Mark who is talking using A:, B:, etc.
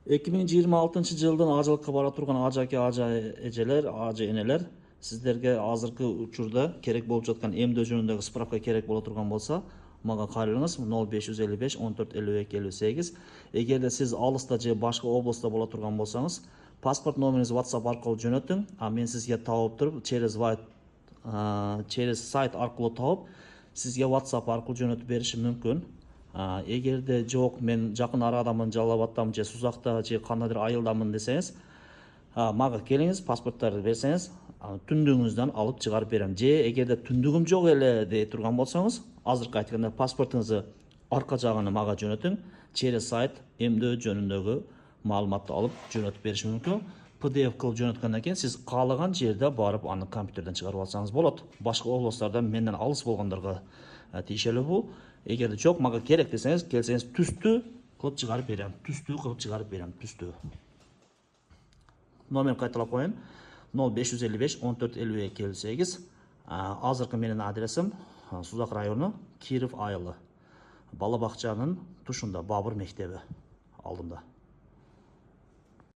A: 2026-жылдын ажылыкка бара турган ажаке ажа эжелер, ажа энелер, сиздерге азыркы учурда керек болуп жаткан эмдөө жөнүндөгү справка керек боло турган болсо, мага кайрылыңыз 0555 14 52 58. Эгерде сиз алыста же башка областта боло турган болсоңуз, паспорт номериңизди WhatsApp аркылуу жөнөтүң, а мен сизге таап туруп через сайт аркылуу таап, сизге WhatsApp аркылуу жөнөтүп беришим мүмкүн. Эгерде жок, мен жакын арадамын, Жалал Абадтамын же Сузакта же кандайдыр айылдамын десеңиз, мага келиңиз, паспорттарды берсеңиз, түндүгүңүздөн алып чыгарып берем. Же эгерде түндүгүм жок эле дей турган болсоңуз, азыркы айтканда паспортуңузду арка жагын мага жөнөтүң, через сайт эмдөө жөнүндөгү маалыматты алып жөнөтүп беришим мүмкүн. PDF кылып жөнөткөндөн кийин сиз каалаган жерде барып аны компьютерден чыгарып алсаңыз болот. Башка областтарда менден алыс болгондорго тиешелүү бул. Эгерде жок, мага керек десеңиз, келсеңиз түстүү кылып чыгарып берем. Түстүү. Номер кайталап коеюн. 0555 14 52 58. Азыркы менин адресим Сузак району, Киров айылы. Бала бакчанын тушунда, Бабыр мектеби алдында.